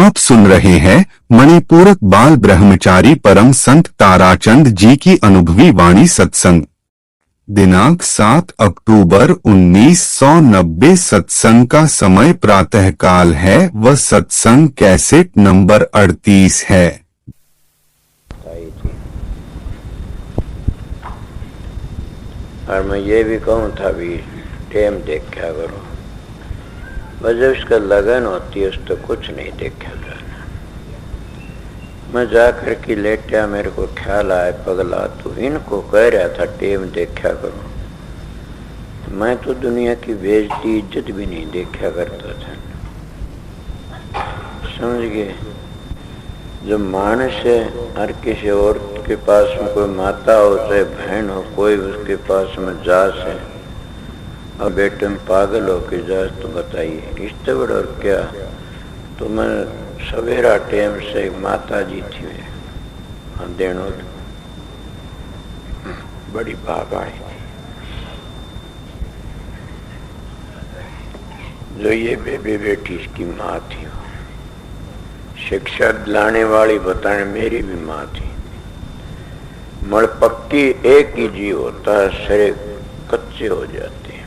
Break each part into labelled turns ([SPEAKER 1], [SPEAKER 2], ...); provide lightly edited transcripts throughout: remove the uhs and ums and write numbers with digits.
[SPEAKER 1] आप सुन रहे हैं मणिपूरक बाल ब्रह्मचारी परम संत ताराचंद जी की अनुभवी वाणी सत्संग। दिनांक 7 अक्टूबर 1990। सत्संग का समय प्रातःकाल है व सत्संग कैसेट नंबर 38 है।
[SPEAKER 2] और मैं ये भी कहूँ था भी टाइम देखा करो, बस जब इसका लगन होती है उस तो कुछ नहीं देखा जाना। मैं जाकर के लेटा, मेरे को ख्याल आया पगला तो इनको कह रहा था टाइम देखा करो, तो मैं तो दुनिया की बेइज्जती इज्जत भी नहीं देखा करता था। समझ गए? जो मानस है, हर किसी औरत के पास में कोई माता हो चाहे बहन हो, कोई उसके पास में जास है और बेटे में पागल हो के जास, तो बताइए इससे बड़ा और क्या। तो मैं सवेरा टाइम से माता जी थी देनो बड़ी भागाड़ी थी, जो ये बेबी बेटी इसकी माँ थी, शिक्षा दिलाने वाली बताने मेरी भी माँ थी। मड़ पक्की एक ही जीव होता है, सरे कच्चे हो जाते हैं,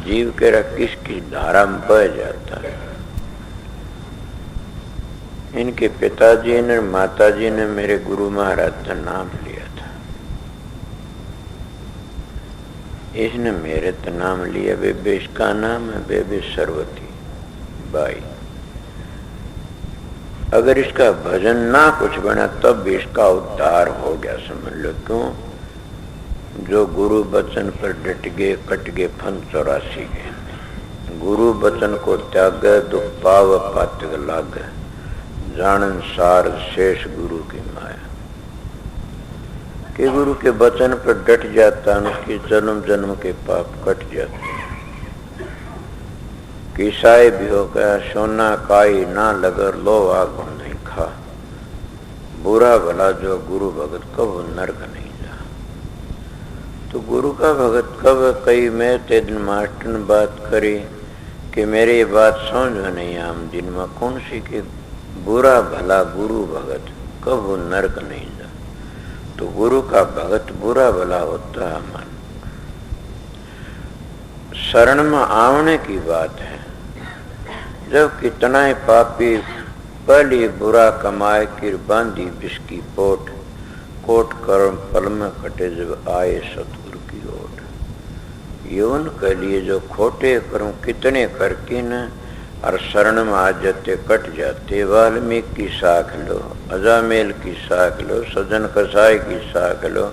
[SPEAKER 2] जीव के रख किसकी धारा में बह जाता है। इनके पिताजी ने माताजी ने मेरे गुरु महाराज का नाम लिया था, इसने मेरे तो नाम लिया। बेबे इसका नाम है बेबे सरवती बाई। अगर इसका भजन ना कुछ बना तब भी इसका उद्धार हो गया, समझ लो। क्यों? जो गुरु वचन पर डट गए कट गए फन 84 गए। गुरु वचन को त्याग दुख पाव पातक लाग, जानन सार शेष गुरु की माया। कि गुरु के वचन पर डट जाता, उसके जन्म जन्म के पाप कट जाते। किसाए भी हो गया सोना काई ना लगर लो आग नहीं खा, बुरा भला जो गुरु भगत कब नरक नहीं जा। तो गुरु का भगत कब कई मैं ते दिन मास्टर ने बात करी कि मेरी ये बात समझ नहीं आम दिन में कौन सी कि बुरा भला गुरु भगत कब नरक नहीं जा। तो गुरु का भगत बुरा भला होता है मन। शरण में आवने की बात है। जब कितना ही पापी पहली बुरा कमाए किर बांधी बिस्की पोट, कोट कर्म पल में कटे जब आए सतगुरु की ओट। यौन के लिए जो खोटे कर्म कितने करके न और शरण में आ जाते कट जाते। वाल्मीकि की साख लो, अजामेल की साख लो, सजन कसाई की साख लो,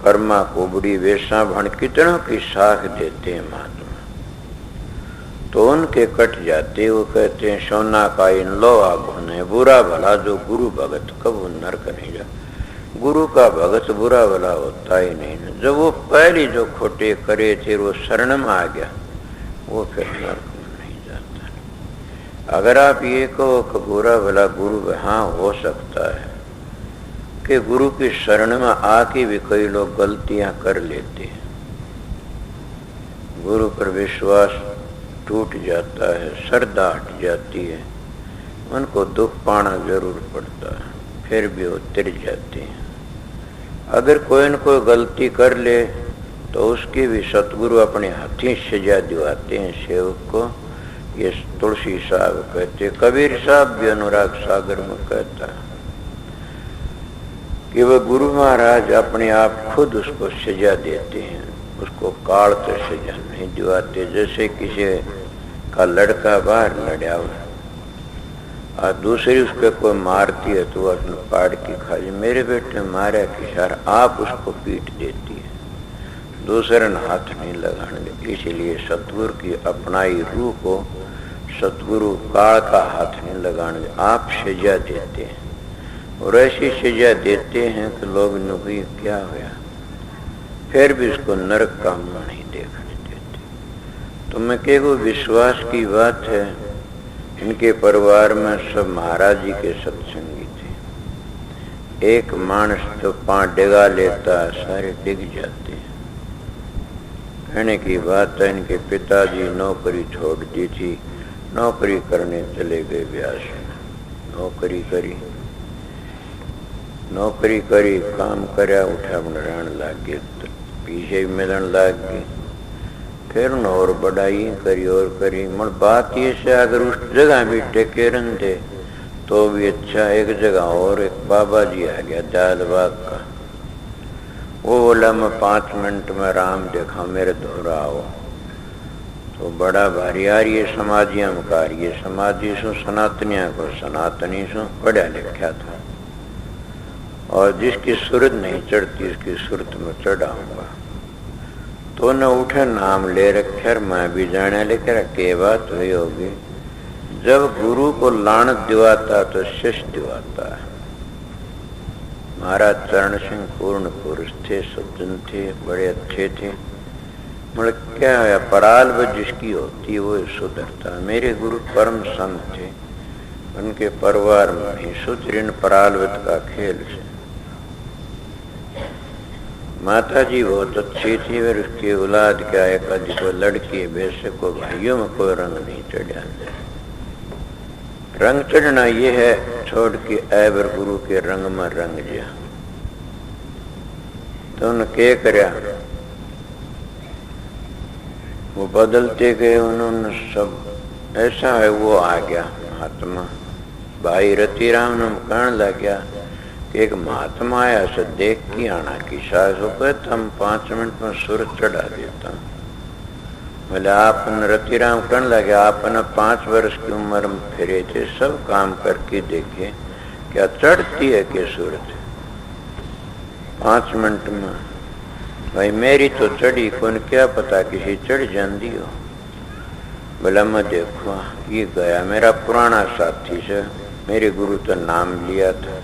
[SPEAKER 2] कर्मा कुबड़ी वेशा भण कितनों की साख देते हैं महात्मा। तो उनके कट जाते। वो कहते हैं सोना का इन लो आगुने, बुरा भला जो गुरु भगत कब नरक नहीं जा। गुरु का भगत बुरा भला होता ही नहीं ना। जब वो पहले जो खोटे करे थे वो शरण में आ गया, वो फिर नरक में नहीं जाता। अगर आप ये कहो कि बुरा भला गुरु, हाँ हो सकता है कि गुरु की शरण में आके भी कई लोग गलतियां कर लेते हैं, गुरु पर विश्वास टूट जाता है, श्रद्धा हट जाती है, उनको दुख पाना जरूर पड़ता है, फिर भी वो तिर जाते हैं। अगर कोई न कोई गलती कर ले तो उसकी भी सतगुरु अपने हाथी सजा दिवाते हैं सेवक को। ये तुलसी साहब कहते, कबीर साहब भी अनुराग सागर में कहता है कि वह गुरु महाराज अपने आप खुद उसको सजा देते हैं, उसको काल तो सजा नहीं दिवाते। जैसे किसी का लड़का बाहर लड़ा हुआ और दूसरी उस पर कोई मारती है तो वह अपने पाड़ की खाली, मेरे बेटे मारा किसार, आप उसको पीट देती है, दूसरे ने हाथ नहीं लगाने। इसलिए सतगुरु की अपनाई रूह को सतगुरु काल का हाथ नहीं लगाने, आप सजा देते हैं। और ऐसी सजा देते हैं कि लोग नुकी क्या हुआ, फिर भी उसको नरक का मुंह नहीं देखने देते। तो मैं केवल विश्वास की बात है। इनके परिवार में सब महाराज जी के सत्संगी थे। एक मानस जो 5 डिगा लेता है सारे डिग जाते हैं। कहने की बात है, इनके पिताजी नौकरी छोड़ दी थी, नौकरी करने चले गए ब्यास में। नौकरी करी, नौकरी करी, काम करया, उठा रहन लग गए, पीछे भी मिलन लग गए। फिर उन्हें और बढ़ाई करी और करी। मगर बात ये से अगर उस जगह भी टेके रहते तो भी अच्छा। एक जगह और एक बाबा जी आ गया दयालबाग का, वो बोला मैं 5 मिनट में राम देखा, मेरे दोहरा आओ। तो बड़ा भारी यार ये समाजिया मकार, ये समाधि सु सनातनिया को सनातनी सु पढ़ा लिखा था, और जिसकी सूरत नहीं चढ़ती उसकी सूरत में चढ़ाऊंगा। तो न उठे, नाम ले रखे, मैं भी जाने लेकर के बात हुई होगी। जब गुरु को लानत दिवाता तो शिष्य दिवाता है। महाराज चरण सिंह पूर्ण पुरुष थे, सज्जन थे, बड़े अच्छे थे। मतलब क्या है, पराल जिसकी होती है वो सुधरता। मेरे गुरु परम संत थे, उनके परिवार में ही सुधरीन परालवत का खेल से। माता जी बहुत अच्छी थी, फिर उसकी औलाद क्या एक को लड़की वैसे को भाइयों में कोई रंग नहीं चढ़ा। रंग चढ़ना ये है छोड़ के ऐबर गुरु के रंग में रंग जा। तो उन्हें क्या करया, वो बदलते गए, उन्होंने सब ऐसा है। वो आ गया महात्मा भाई रतिराम ने कहने लग गया कि एक महात्मा आया से देख के आना की सास हो गए, तो हम 5 मिनट में सुर चढ़ा देता। बोले आप रतिराम कहने लगे, आपने 5 वर्ष की उम्र में फिरे थे, सब काम करके देखे, क्या चढ़ती है कि सूरत 5 मिनट में? भाई मेरी तो चढ़ी, कौन क्या पता किसी चढ़ जाती हो। बोला मैं देखो, ये गया मेरा पुराना साथी से, मेरे गुरु तो नाम लिया था।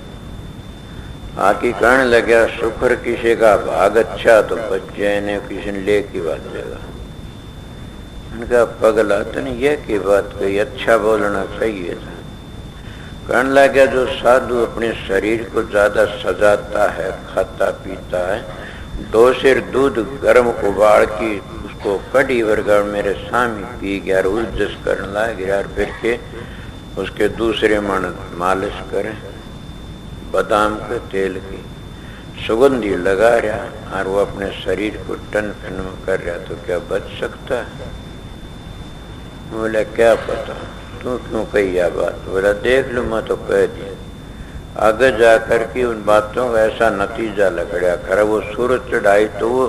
[SPEAKER 2] आके कहने लगा शुक्र किसी का भाग अच्छा तो बच जाए, ने किसी ने ले की बात जगह। उनका पगला तो नहीं ये की बात कही, अच्छा बोलना चाहिए था। कहने लगा जो साधु अपने शरीर को ज्यादा सजाता है, खाता पीता है, 2 सेर दूध गर्म उबाल की उसको कड़ी वर्गा मेरे सामने पी गया, उलझस करने लग गया, फिर के उसके दूसरे मन मालिश करें, बादाम के तेल की सुगंधी लगा रहा और वो अपने शरीर को टन टन में कर रहा, तो क्या बच सकता है? बोला क्या पता, तू क्यों कही यह बात? बोला देख लो, मैं तो कह दी। आगे जाकर के उन बातों का ऐसा नतीजा लग गया। खरा वो सूरत चढ़ाई तो वो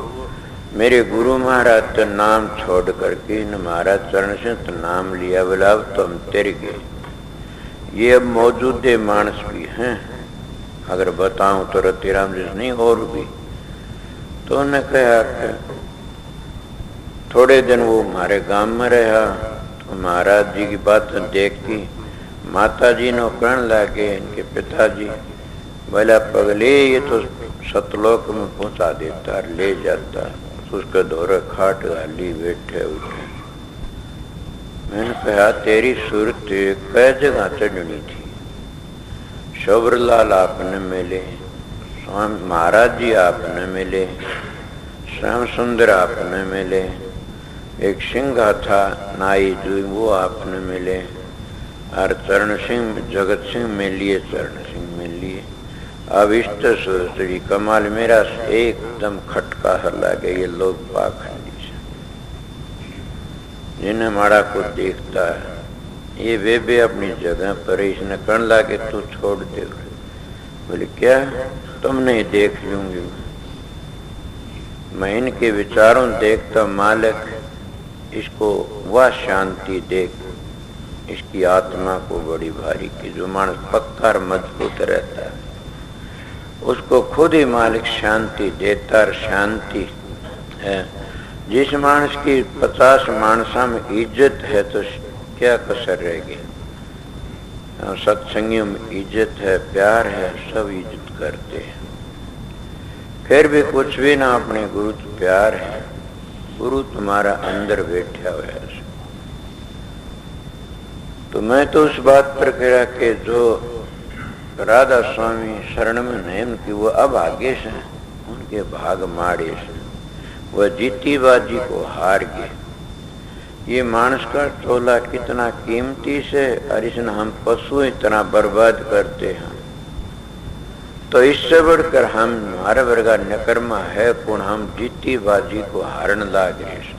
[SPEAKER 2] मेरे गुरु महाराज तो नाम छोड़ करके न महाराज चरण से तो नाम लिया। बोला अब तो हम तेरे गए। ये अब मौजूदे मानस भी हैं, अगर बताऊं तो रतिराम जी नहीं और भी। तो उन्होंने कहा कि थोड़े दिन वो हमारे गांव में रहा, तो महाराज जी की बात देखी। माता जी ने कहने लगे इनके पिताजी, बोला पगले ये तो सतलोक में पहुंचा देता, ले जाता, तो उसके दौरे खाट गाली बैठे उठे। मैंने कहा तेरी सूरत कई जगह चढ़नी थी। शोभरलाल आपने मिले, स्वामी महाराज जी आपने मिले, श्याम सुंदर आपने मिले, एक सिंघा था नाई जी वो आपने मिले, और चरण सिंह जगत सिंह मिल लिए, चरण सिंह मिल लिए। अब इष्ट श्री कमाल मेरा एकदम खटका हला गया। ये लोग पाखंडी से जिन्हें माड़ा को देखता है, ये वे अपनी जगह पर इसने कहने लगे तू छोड़ दे। बोले क्या, तुम नहीं देख लूंगी। मैं इनके विचारों देखता, मालिक इसको वह शांति देख, इसकी आत्मा को बड़ी भारी की। जो मानस पक्का और मजबूत रहता है उसको खुद ही मालिक शांति देता। और शांति है जिस मानस की 50 मानसा में इज्जत है तो क्या कसर रहेगी? सत्संगियों में इज्जत है, प्यार है, सब इज्जत करते हैं। फिर भी कुछ भी ना, अपने गुरु तो प्यार है। गुरु तुम्हारा अंदर बैठा हुआ है। तो मैं तो उस बात पर कह कि जो राधा स्वामी शरण में नहीं उनकी, वो अब आगे से उनके भाग माड़े से, वह जीती बाजी को हार गए। ये मानस का चोला कितना कीमती से और इसने हम पशु इतना बर्बाद करते हैं। तो इससे बढ़कर हम हमारा वर्गा नकर्मा है कौन, हम जीती बाजी को हारन लाग रहे।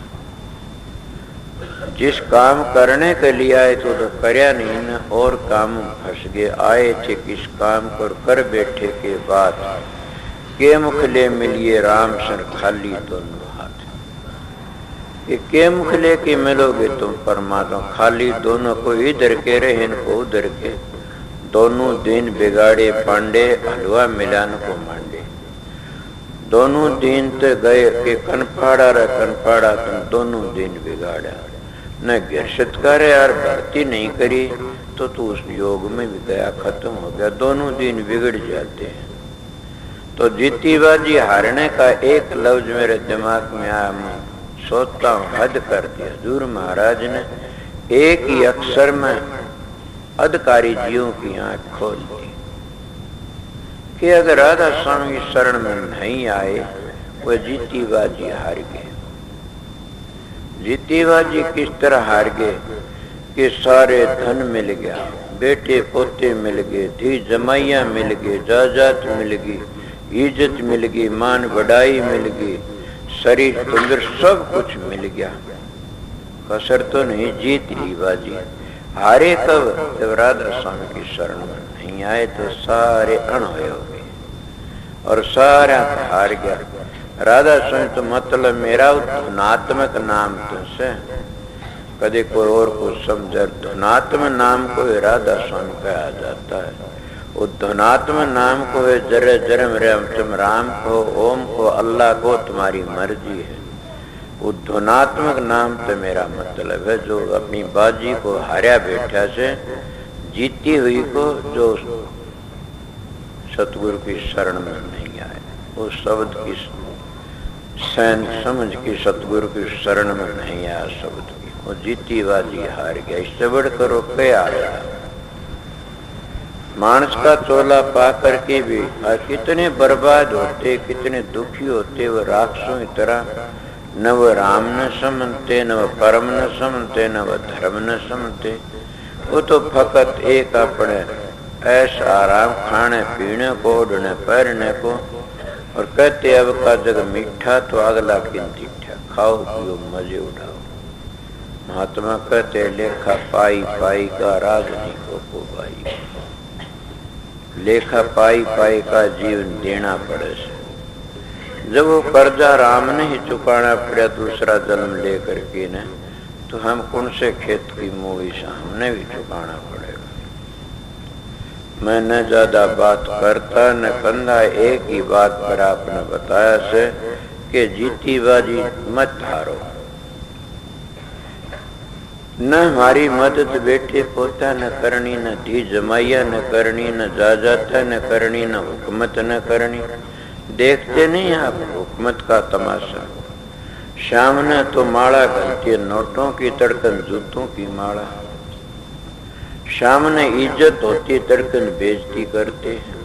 [SPEAKER 2] जिस काम करने के लिए आए तो करया नहीं न, और काम फंस गए। आए थे किस काम कर बैठे के बाद के मुखले मिलिए राम सर खाली दोनों हाथ। ये के मुखले के मिलोगे तुम परमात्मा, खाली दोनों को इधर के रहे इनको उधर के, दोनों दिन बिगाड़े पांडे हलवा मिलान को मांडे। दोनों दिन तो गए के कनपाड़ा रे कनपाड़ा, तुम दोनों दिन बिगाड़ा। न गिरशत कर यार भक्ति नहीं करी तो तू उस योग में भी गया, खत्म हो गया। दोनों दिन बिगड़ जाते हैं। तो जीतीबाजी हारने का एक लफ्ज मेरे दिमाग में आया, मैं सोचता हूँ हद कर दिया। हजूर महाराज ने एक ही अक्षर में अधिकारी जीवों की आंख खोल दी कि अगर राधा स्वामी शरण में नहीं आए वो जीतीबाजी हार गए। जीतीबाजी किस तरह हार गए कि सारे धन मिल गया, बेटे पोते मिल गए, धी जमाइयाँ मिल गए, जायदाद मिल गई, इज्जत मिल गई, मान बढ़ाई मिल गई, शरीर तंदुरुस्त, सब कुछ मिल गया। कसर तो नहीं, जीत ली बाजी। हारे कब? जब राधा स्वामी की शरण में नहीं आए तो सारे अणहोए हो गए और सारा हार गया। राधा स्वामी तो मतलब मेरा धुनात्मक नाम तुझसे कदे कोई और को समझ, धुनात्मक नाम को राधा स्वामी कहा जाता है। वो धुनात्मक नाम को है जरे जरम राम, तुम राम को, ओम को, अल्लाह को, तुम्हारी मर्जी है। वो धुनात्मक नाम तो मेरा मतलब है जो अपनी बाजी को हारा बैठा से जीती हुई को, जो सतगुरु की शरण में नहीं आए, वो शब्द की सैन समझ की सतगुरु की शरण में नहीं आया शब्द की, वो जीती बाजी हार गया। इससे बढ़कर वो क्या हारा? मानस का चोला पा करके भी कितने बर्बाद होते, कितने दुखी होते वो राक्षसों की तरह। न वो राम न समझते, न वो परम न समझते, न वो धर्म न समझते। वो तो फकत एक अपने ऐसा आराम खाने पीने को, उड़ने पैरने को, और कहते अब का जग मीठा तो अगला किंतीठा, खाओ पियो मजे उठाओ। महात्मा कहते लेखा पाई पाई का राजनी को भाई, लेखा पाई पाई का जीवन देना पड़े से। जब वो कर्जा राम ने ही चुकाना पड़ा दूसरा जन्म लेकर के न, तो हम कौन से खेत की मूवी से हमने भी चुकाना पड़ेगा। मैं न ज्यादा बात करता न कंधा, एक ही बात पर आपने बताया से कि जीती बाजी मत हारो। न हमारी मदद बेटे पोता न करनी, न धी जमाइया न करनी, न जाजाता न करनी, न हुकूमत न करनी। देखते नहीं आप हुकूमत का तमाशा? शाम ने तो माला घलती है, नोटों की तड़कन जूतों की माला। शाम ने इज्जत होती, तड़कन बेइज्जती करते हैं।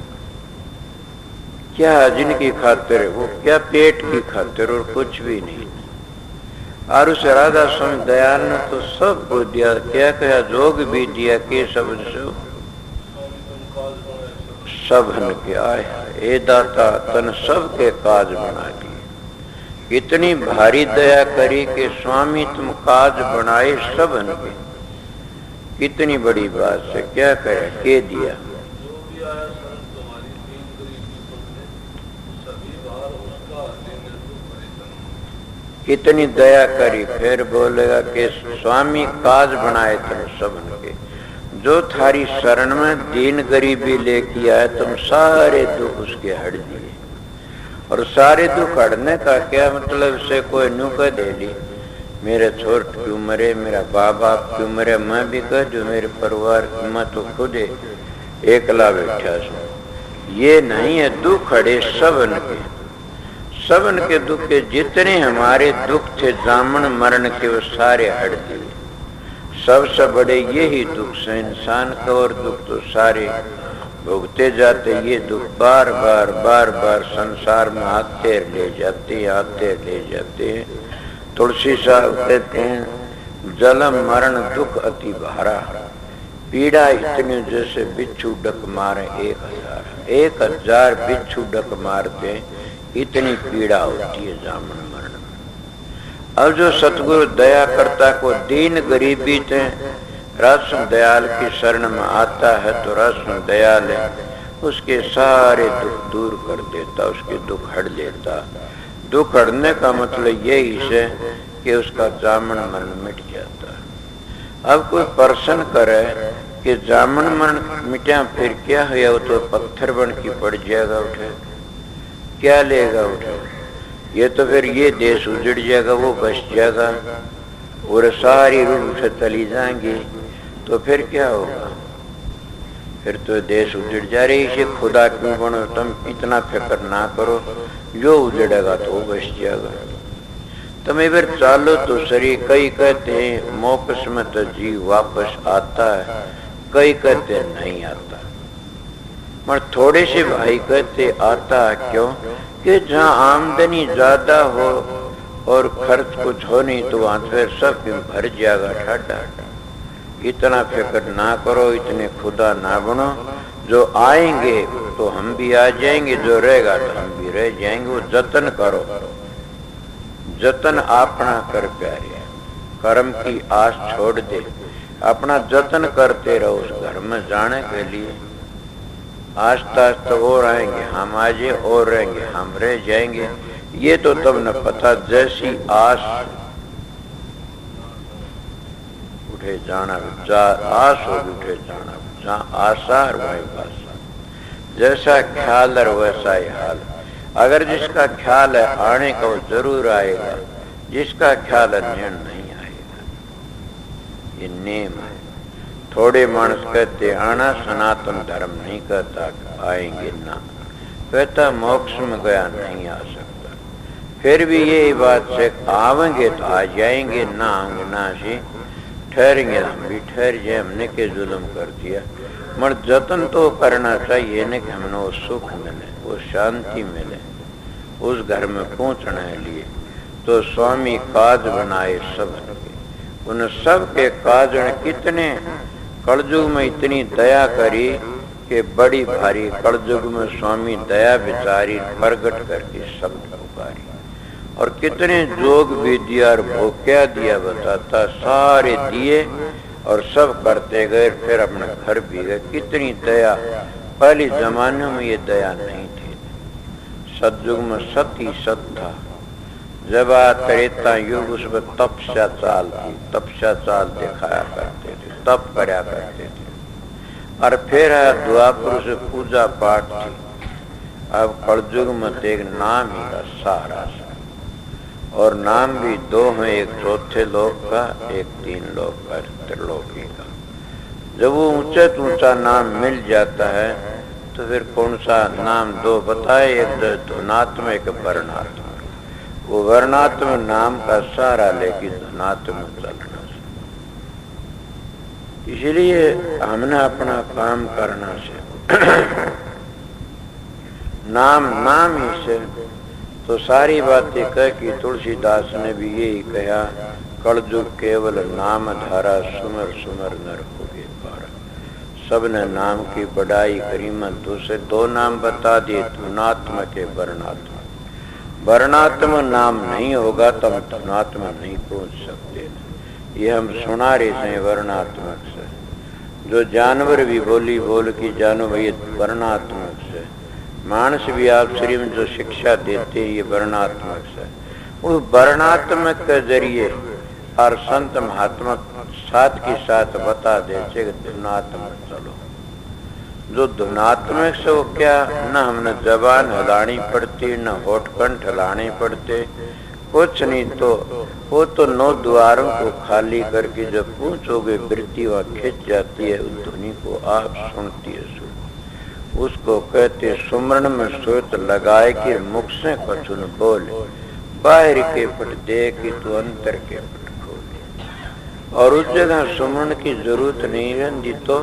[SPEAKER 2] क्या जिनकी खातिर? वो क्या पेट की खातिर और कुछ भी नहीं। और उस राधा स्वामी दयाल ने तो सब को दिया, क्या क्या जोग भी दिया के सब सबन के आए। ए दाता तन सबके काज बना दिए। इतनी भारी दया करी कि स्वामी तुम काज बनाए सबन के। कितनी बड़ी बात से क्या करे, के दिया। कितनी दया करी। फिर बोलेगा कि स्वामी काज बनाए तुम सबन के। जो थारी शरण में दीन गरीबी लेके आए, तुम सारे दुख उसके हट दिए। और सारे दुख हटने का क्या मतलब से कोई न्यू कह दे ली मेरे छोट क्यों मरे, मेरा बाप बाप क्यों मरे, मैं भी कह जो मेरे परिवार मैं तो खुद एकला बैठा सो। ये नहीं है, दुख हटे सबन के। सबन के दुख के जितने हमारे दुख थे जामन मरण के, वो सारे हट दिए। सबसे बड़े यही दुख से इंसान का, और दुख तो सारे भुगते जाते। ये दुख बार बार बार बार संसार में आते ले जाते, आते ले जाते। तुलसी साहब कहते हैं जलम मरण दुख अति भारा, पीड़ा इतनी जैसे बिच्छू डक मारे 1000 बिच्छू डक मारते, इतनी पीड़ा होती है जामन मरण में। अब जो सतगुरु दया करता को दीन गरीबी थे रस्म दयाल की शरण में आता है तो रस्म दयाल है, उसके सारे दुख दूर कर देता, उसके दुख हट देता। दुख हटने का मतलब यही है कि उसका जामन मरण मिट जाता। अब कोई प्रश्न करे कि जामन मरण मिटा फिर क्या हुआ, वो तो पत्थर बन के पड़ जाएगा उठे, क्या लेगा उठे, ये तो फिर ये देश उजड़ जाएगा, वो बच जाएगा और सारी रूह से चली जाएंगी, तो फिर क्या होगा, फिर तो देश उजड़ जा रही है। खुदा क्यों बनो, तुम इतना फिक्र ना करो, जो उजड़ेगा तो वो बच जाएगा। तुम इधर चालो तो सही। कई कहते हैं मोक्ष में तो जीव वापस आता है, कई कहते नहीं आता। मगर थोड़े से भाई कहते आता है, क्यों कि जहाँ आमदनी ज्यादा हो और खर्च कुछ हो नहीं तो वहां फिर सब भर जाएगा ठाडा। इतना फिक्र ना करो, इतने खुदा ना बनो, जो आएंगे तो हम भी आ जाएंगे, जो रहेगा तो हम भी रह जाएंगे। वो जतन करो, जतन अपना कर प्यारे, कर्म की आस छोड़ दे, अपना जतन करते रहो उस घर में जाने के लिए। आस्ता आस्ता और आएंगे हम, आज और रहेंगे हम, रह जाएंगे। ये तो तब न पता, जैसी आस उठे जाना, आस हो उठे जाना, जहाँ आसार वही भाषा, जैसा ख्याल है वैसा ही हाल। अगर जिसका ख्याल है आने का वो जरूर आएगा, जिसका ख्याल है निर्णय नहीं आएगा। ये नेम है। थोड़े मानस कहते आना सनातन धर्म नहीं कहता आएंगे ना, कहता मोक्ष में गया नहीं आ सकता। फिर भी यही बात से आवेंगे तो आ जाएंगे, ना आएंगे ना सी ठहरेंगे, हम भी ठहर जाए, हमने के जुल्म कर दिया। मगर जतन तो करना चाहिए न कि हमने वो सुख मिले, वो शांति मिले, उस घर में पहुंचने लिए। तो स्वामी काज बनाए सब के, उन सब के काज ने कितने कलयुग में इतनी दया करी कि बड़ी भारी कलयुग में स्वामी दया बिचारी प्रगट करके सब पुकारी। और कितने जोग विद्या और भोक्या दिया बताता, सारे दिए और सब करते गए, फिर अपने घर भी गए। कितनी दया, पहले जमाने में ये दया नहीं थी। सतयुग में सती सत था, जब त्रेता युग उसमें तपस्या चाल थी, तपस्या चाल दिखाया करते थे, तप करया करते थे। और फिर द्वापर से पूजा पाठ थी। अब कलयुग में एक नाम ही का सहारा, और नाम भी दो हैं, एक चौथे लोक का, एक 3 लोक का, त्रिलोकी का। जब वो ऊंचा ऊंचा नाम मिल जाता है तो फिर कौन सा नाम दो बताए, एक धुनात्म एक वर्णात्म। वो वर्णात्म नाम का सहारा लेकिन धुनात्म चलना। इसलिए हमने अपना काम करना से नाम ही से तो सारी बातें कह कि तुलसीदास ने भी यही कहा, कलयुग केवल नाम धारा, सुमर सुमर नर होगे पारा। सबने नाम की बढ़ाई करी, मन दूसरे 2 नाम बता दिए, धुनात्म के वर्णात्म। वर्णात्म नाम नहीं होगा तो हम धुनात्म नहीं पहुंच सकते। ये हम सुना रहे हैं वर्णात्मक से। जो जानवर भी बोल की जानो भाई वर्णात्मक से, मानस भी आप श्री में जो शिक्षा देते हैं ये वर्णात्मक से। उस वर्णात्मक के जरिए और संत महात्मा साथ के साथ बता देते कि धुनात्मक चलो। जो धुनात्मक से वो क्या, न हमने जबान हिलानी पड़ती, न होठ कंठ हिलाने पड़ते, कुछ नहीं। तो वो तो 9 द्वारों को खाली करके जब पूछोगे वृत्ति वह खिंच जाती है, उस ध्वनि को आप सुनती है। उसको कहते सुमरण में सोच लगाए कि मुख से कछुन बोले, बाहर के पट दे कि तू अंतर के पट खोले। और उस जगह सुमरण की जरूरत नहीं रहती तो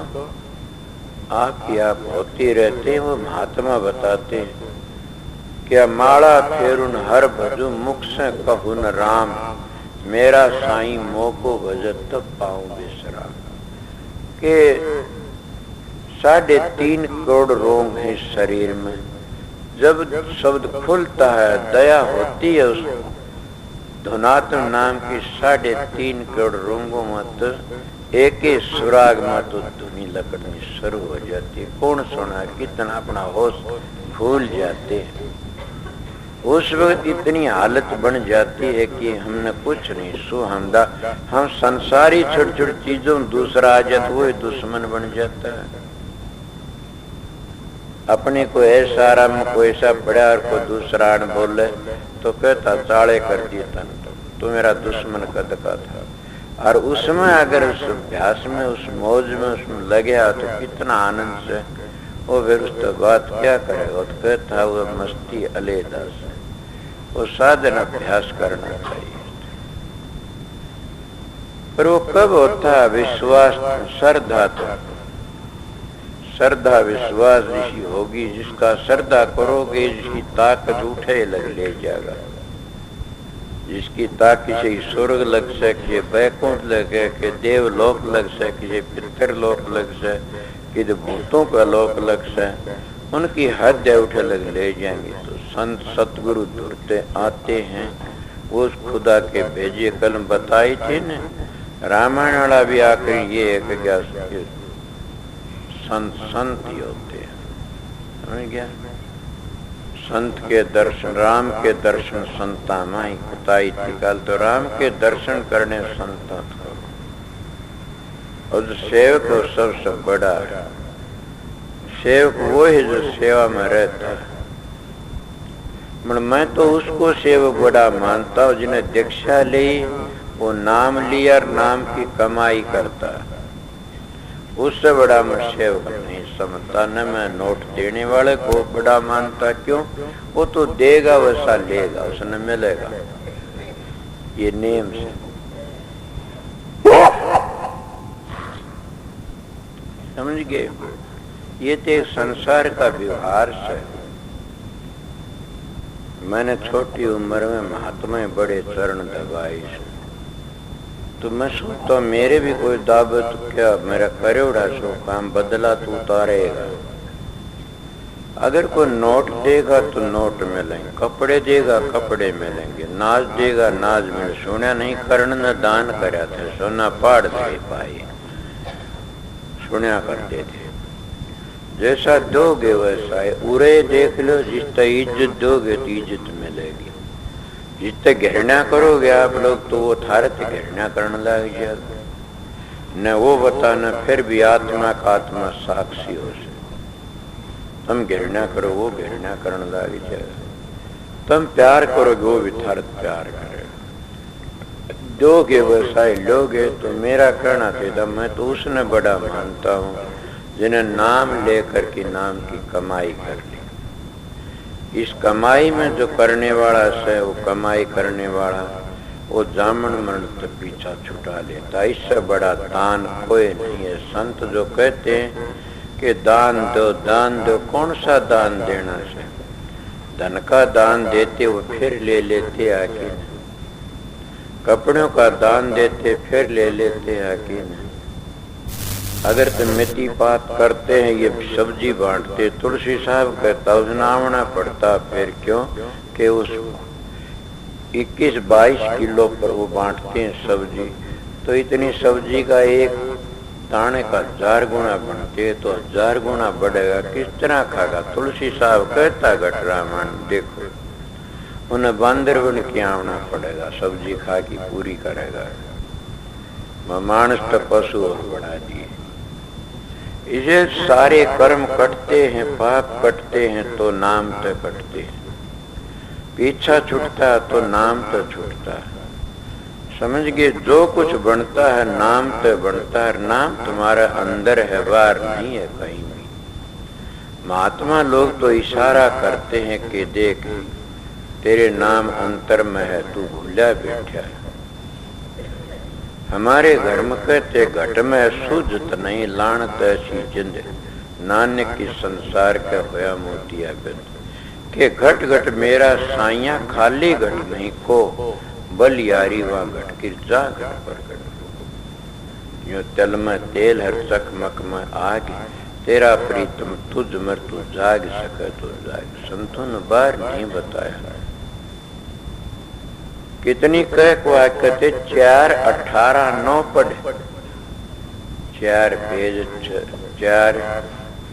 [SPEAKER 2] आप ही आप होती रहते हैं। वो महात्मा बताते हैं क्या माला फेरुन हर भजू मुख से कहून राम, मेरा साईं मोको भजत तब पाऊं विश्राम। के 3.5 करोड़ रोग है शरीर में। जब शब्द खुलता है, दया होती है उस धुनात्म नाम की 3.5 करोड़ रोगों में तो एक ही सुराग में तो धुनी लकड़नी शुरू हो जाती है। कौन सुना, कितना अपना होश भूल जाते हैं। उस वक्त इतनी हालत बन जाती है कि हमने कुछ नहीं सो हम संसारी छोटी छोटी चीजों दूसरा आ जाता, वो दुश्मन बन जाता है। अपने को ऐसा आराम को ऐसा पड़ा और कोई दूसरा आन बोले तो कहता चाले कर दिए तन, तो मेरा दुश्मन कद का था। और उसमें अगर उस अभ्यास में उस मौज में उसमें लगे तो कितना आनंद से वो फिर उस तो बात क्या करेगा। तो कहता वो मस्ती अलहदा से वो साधन अभ्यास करना चाहिए। पर वो कब होता है? विश्वास श्रद्धा तो श्रद्धा विश्वास ऋषि होगी। जिसका श्रद्धा करोगे जिसकी ताकत उठे ले जाएगा। जिसकी ताकत से स्वर्ग लग सके, बैकुंठ लगे के देवलोक लग सके, पितरलोक लग सके, कि भूतों का लोक लग सके, उनकी हद उठे ले जाएंगे। तो संत सतगुरु ढूंढते आते हैं। वो खुदा के भेजे कलम बताई थी न, रामायण वाला भी आखिर ये है कि क्या संत ही होते हैं। समझ गया? संत के दर्शन, राम के दर्शन संता माई कुताई थी कल। तो राम के दर्शन करने संता करो। और सेवक को सबसे बड़ा सेवक वो है जो सेवा में रहता है। मैं तो उसको सेवक बड़ा मानता हूँ जिन्हें दीक्षा ली, वो नाम लिया और नाम की कमाई करता है। उससे बड़ा मैं सेवक नहीं समझता। न मैं नोट देने वाले को बड़ा मानता। क्यों? वो तो देगा वैसा लेगा, उसने मिलेगा। ये नियम से समझ गए? ये तो एक संसार का व्यवहार से। मैंने छोटी उम्र में महात्मा बड़े चरण दबाए, तो मैं सोचता मेरे भी कोई दावे तो क्या, मेरा करे उड़ा सो काम बदला तो उतारेगा। अगर कोई नोट देगा तो नोट मिलेंगे, कपड़े देगा कपड़े मिलेंगे, नाच देगा नाच मिले। सोना नहीं करण न दान करा थे, सोना पाड़ दे पाए, सुना करते थे। जैसा दोगे वैसा है। उरे देख लो, जिसता इज्जत दोगे तो इज्जत मिलेगी। जितने घृणा करोगे आप लोग तो वो थारे से घृणा करने लग जाएगा। न वो बताना फिर भी आत्मा का आत्मा साक्षी हो से। तुम घृणा करो वो घृणा करने लग जाएगा। तुम प्यार करोगे वो भी थारे प्यार करेगा। दोगे वैसा लोगे। तो मेरा कहना था मैं तो उसने बड़ा मानता हूँ जिन्हें नाम लेकर के नाम की कमाई कर ली। इस कमाई में जो करने वाला है वो कमाई करने वाला वो जामन मरण तक पीछा छुटा लेता। इससे बड़ा दान कोई नहीं है। संत जो कहते हैं कि दान दो, कौन सा दान देना है? धन का दान देते वो फिर ले लेते आके, कपड़ों का दान देते फिर ले लेते आके। अगर तुम मिट्टी पात करते हैं, ये सब्जी बांटते, तुलसी साहब कहता उजनावना पड़ता। फिर क्यों? कि उस 21-22 किलो पर वो बांटते हैं सब्जी। तो इतनी सब्जी का एक दाने का 1000 गुना बनते, तो 1000 गुना बढ़ेगा। किस तरह खाएगा? तुलसी साहब कहता घट रामायण देखो, उन्हें बंदर बन के आना पड़ेगा, सब्जी खा की पूरी करेगा। मानस तो पशु और बढ़ा दिए। इसे सारे कर्म कटते हैं, पाप कटते हैं तो नाम तो कटते हैं। पीछा छूटता है तो नाम तो छूटता है। समझ गए? जो कुछ बनता है नाम तो बनता है। नाम तुम्हारा अंदर है, बाहर नहीं है कहीं भी। महात्मा लोग तो इशारा करते हैं कि देख तेरे नाम अंतर में है, तू भूला बैठा है। हमारे घर में कहते घट में सूझत नहीं, लानत ऐसी जिंद नानक की संसार का होया मोतिया बिंद। के घट घट मेरा साइया, खाली घट नहीं को बलियारी वहाँ घटकिर जा घट प्रकट। जो तल में तेल हर चकमक में आग, तेरा प्रीतम तुझ मर तू जाग सके तो जाग। संतों ने बार नहीं बताया। कितनी कह को कहते 4, 18, 9 पढ़े, 4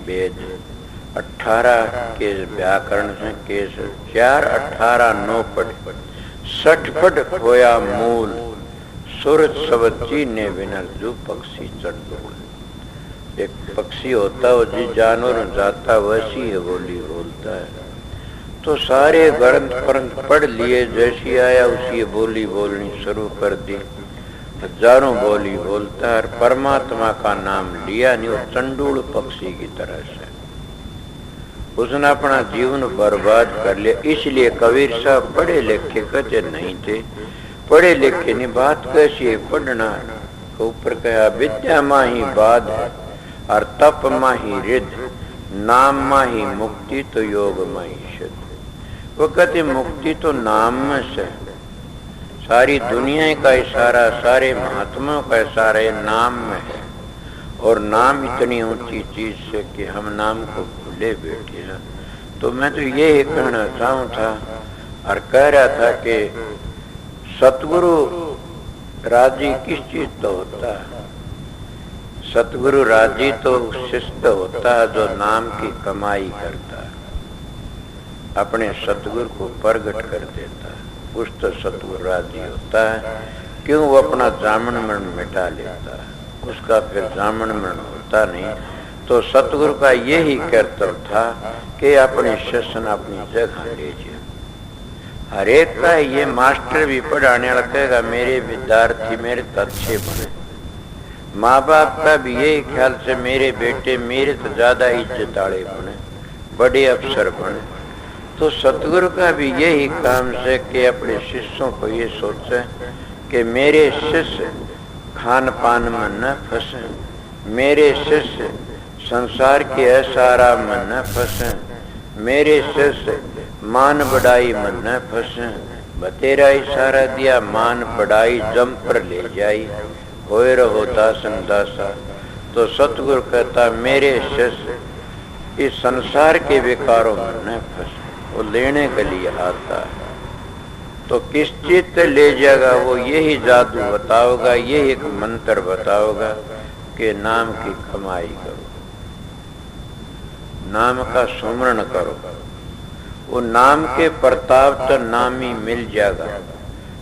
[SPEAKER 2] वेद 18 के व्याकरण से केस 4, 18, 9 पढ़े। 60 पढ़ खोया मूल, सूरज सवची ने विनर जो पक्षी चंडोल। एक पक्षी होता है जिस जानवर जाता वैसी है बोली बोलता है। तो सारे ग्रंथ पढ़ लिए, जैसी आया उसी बोली बोलनी शुरू कर दी। हजारों बोली बोलता है, परमात्मा का नाम लिया नहीं। वो चंडूल पक्षी की तरह से उसने अपना जीवन बर्बाद कर लिया। इसलिए कबीर साहब पढ़े लिखे कहते नहीं थे। पढ़े लिखे नहीं, बात कैसी है पढ़ना। ऊपर कहा विद्या माही बाध है और तप माही रिद्ध, नाम माही मुक्ति तो योग माही सिद्ध। वो कहते मुक्ति तो नाम में से, सारी दुनिया का इशारा, सारे महात्माओं का इशारा ये नाम में है। और नाम इतनी ऊंची चीज से कि हम नाम को भूले बैठे हैं। तो मैं तो ये कहना चाहूँ था और कह रहा था कि सतगुरु राजी किस चीज तो होता है? सतगुरु राजी तो शिष्ट होता है जो नाम की कमाई करता है, अपने सतगुरु को प्रगट कर देता है। उस तो सतगुरु राजी होता है। क्यों? वो अपना जामन मरण मिटा लेता है, उसका फिर जामन मरण होता नहीं। तो सतगुरु का यही कर्तव्य था कि अपने शिष्य ने अपनी जगह ले जाए। हर एक का ये मास्टर भी पढ़ाने वाला कहेगा मेरे विद्यार्थी मेरे तो अच्छे बने। माँ बाप का भी यही ख्याल से मेरे बेटे मेरे तो ज्यादा इज्जत वाले बने, बड़े अफसर बने। तो सतगुरु का भी यही काम से कि अपने शिष्यों को ये सोचे कि मेरे शिष्य खान पान में न फंसे, मेरे शिष्य संसार के ऐसारा में न फंसे, मेरे शिष्य मान बढ़ाई में न फंसे। बतेरा इशारा दिया मान बढ़ाई जम पर ले जाई, होए रहो दासन दासा। तो सतगुरु कहता मेरे शिष्य इस संसार के विकारों में न फंसे, वो लेने के लिए आता है। तो किस चीज से ले जाएगा? वो यही जादू बताओगा, यही एक मंत्र बताओगा कि नाम की कमाई करो, नाम का सुमरण करो। वो नाम के प्रताप तो नामी मिल जाएगा,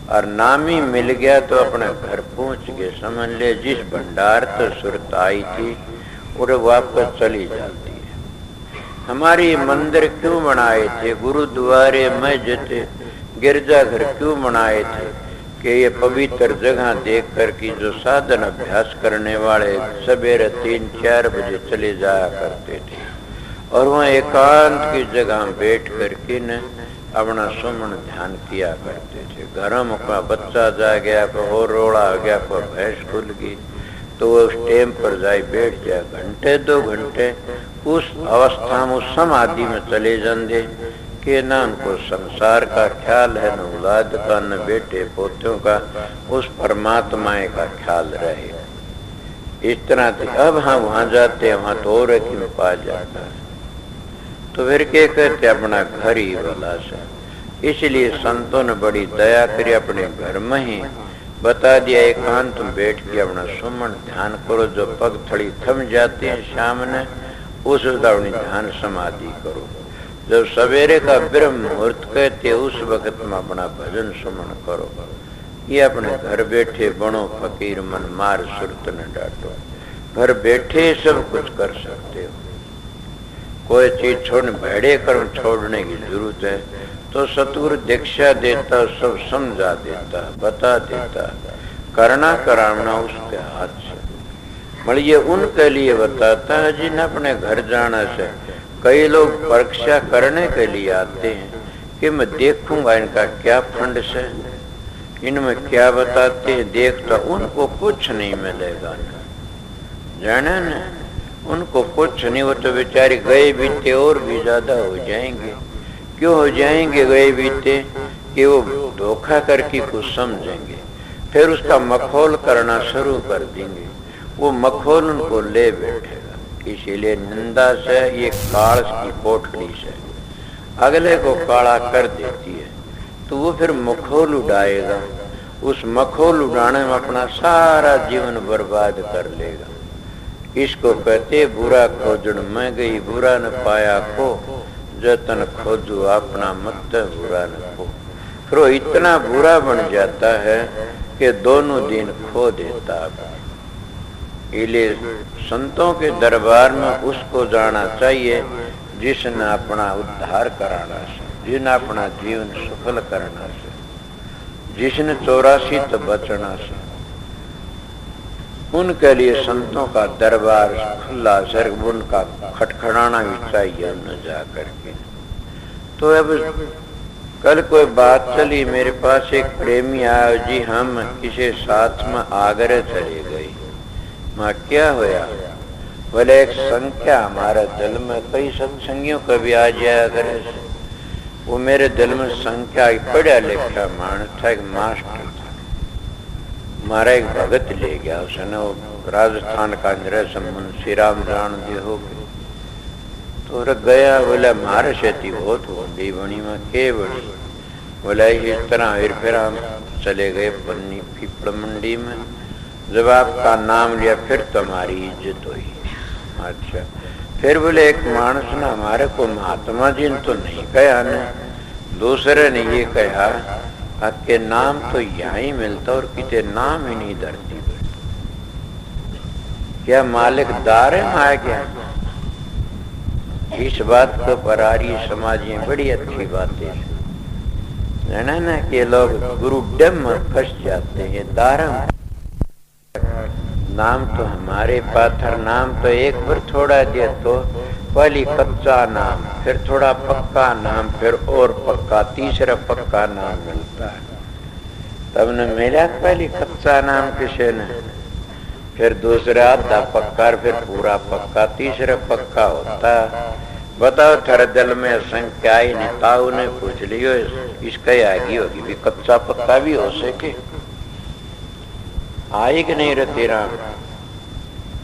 [SPEAKER 2] और नामी मिल गया तो अपने घर पहुंच गए। समझ ले जिस भंडार तो सुरत आई थी और वापस चली जाती है। हमारी मंदिर क्यों बनाए थे, गुरुद्वारे मस्जिद गिरजाघर क्यों बनाए थे? कि ये पवित्र जगह देख कर कि जो साधन अभ्यास करने वाले सवेरे 3-4 बजे चले जाया करते थे और वहाँ एकांत की जगह बैठ कर के न अपना सुमन ध्यान किया करते थे। घरों में का बच्चा जा गया, कोई और रोड़ा आ गया, कोई भैंस खुल गई, तो वो उस टेम पर जाए बैठ जाए, घंटे 2 घंटे उस अवस्था में उस समाधि में चले जाते कि न उनको संसार का ख्याल है, न औलाद का, न बेटे पोतों का, उस परमात्मा का ख्याल रहे। इस तरह से अब हम वहां जाते हैं, वहां तो और एक पा जाता है। तो फिर क्या कहते अपना घर ही वाला से। इसलिए संतों ने बड़ी दया करी, अपने घर में ही बता दिया एकांत में बैठ के अपना सुमन ध्यान करो। जो पग थड़ी थम जाते हैं शाम ने, उस अपनी ध्यान समाधि करो। जब सवेरे का ब्रह्म मुहूर्त कहते उस वक्त में अपना भजन सुमन करो। ये अपने घर बैठे बनो फकीर मन मार सुरत न डांटो। घर बैठे सब कुछ कर सकते हो, कोई चीज छोड़ने भेड़े कर्म छोड़ने की जरूरत है तो सतगुरु दीक्षा देता, सब समझा देता, बता देता, करना कराना उसके हाथ से। मतलब ये उनके लिए बताता है जिन्हें अपने घर जाना से। कई लोग परीक्षा करने के लिए आते हैं कि मैं देखूंगा इनका क्या फंड से, इनमें क्या बताते हैं, देखता उनको कुछ नहीं मिलेगा जाना न, उनको कुछ नहीं। वो तो बेचारे गए बीते और भी ज्यादा हो जाएंगे। क्यों हो जाएंगे गए बीते? कि वो धोखा करके कुछ समझेंगे, फिर उसका मखौल करना शुरू कर देंगे, वो मखौल उनको ले बैठेगा। इसीलिए निंदा से ये काल की पोटली से अगले को काला कर देती है, तो वो फिर मखौल उड़ाएगा, उस मखौल उड़ाने में अपना सारा जीवन बर्बाद कर लेगा। इसको कहते बुरा खोजन में गई बुरा न पाया को, जतन खोजू अपना मत बुरा न खो। फिर वो इतना बुरा बन जाता है कि दोनों दिन खो देता है। इसलिए संतों के दरबार में उसको जाना चाहिए जिसने अपना उद्धार कराना से, जिसने अपना जीवन सफल करना से, जिसने 84 तो बचना से, उनके लिए संतों का दरबार खुला सर उनका खटखड़ाना भी चाहिए उन्हें जा करके। तो अब कल कोई बात चली, मेरे पास एक प्रेमी आया, जी हम किसी साथ में आगरे चले गए। माँ क्या होया? बोले एक संख्या हमारे दिल में, कई सत्संगियों का भी आ जाया करे, वो मेरे दिल में संख्या पढ़ा लिखा मानस था, एक मास्टर था, हमारा एक भगत ले गया, उसने वो राजस्थान का नरेश मुंशी राम जान दे हो गए। तो रख गया, बोला हमारे खेती बहुत होगी बनी में के वर्ष, बोला इस तरह फिर हम चले गए पन्नी पीपल मंडी में। जब आपका नाम लिया फिर तुम्हारी इज्जत हुई। अच्छा, फिर बोले एक मानस ने हमारे को महात्मा जी ने तो नहीं कहा ने, दूसरे ने ये कहा आपके नाम तो यहाँ ही मिलता और कितने नाम ही नहीं धरती पर। क्या मालिक दार में आ गया? इस बात को परारी समाज में बड़ी अच्छी बातें है ना कि लोग गुरु डम फंस जाते हैं। दारम नाम तो हमारे पाथर, नाम तो एक बार थोड़ा दिया तो पहली कच्चा नाम, फिर थोड़ा पक्का नाम, फिर और पक्का, तीसरा पक्का नाम मिलता है। तब न मिला पहली कच्चा नाम किसी ने, फिर दूसरा आधा पक्का, फिर पूरा पक्का, तीसरा पक्का होता। बताओ थारे दिल में संख्या ही नहीं, ताऊ ने पूछ लियो इसका आगी होगी भी कच्चा पक्का भी हो सके, आई कि नहीं रहती राम?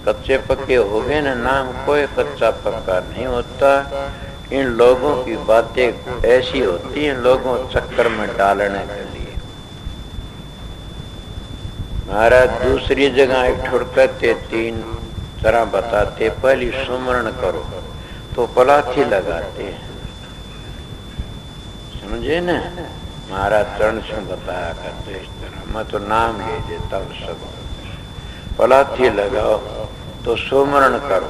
[SPEAKER 2] कच्चे पक्के हो गए ना, नाम कोई कच्चा पक्का नहीं होता। इन लोगों की बातें ऐसी होती हैं लोगों चक्कर में डालने के लिए। महाराज दूसरी जगह एक ठुड़कते 3 तरह बताते, पहली सुमरण करो तो पलाथी लगाते हैं, समझे ना? महाराज चरण से बताया करते इस तरह, मैं तो नाम ले देता हूँ सब। पलाथी लगाओ तो सुमरण करो,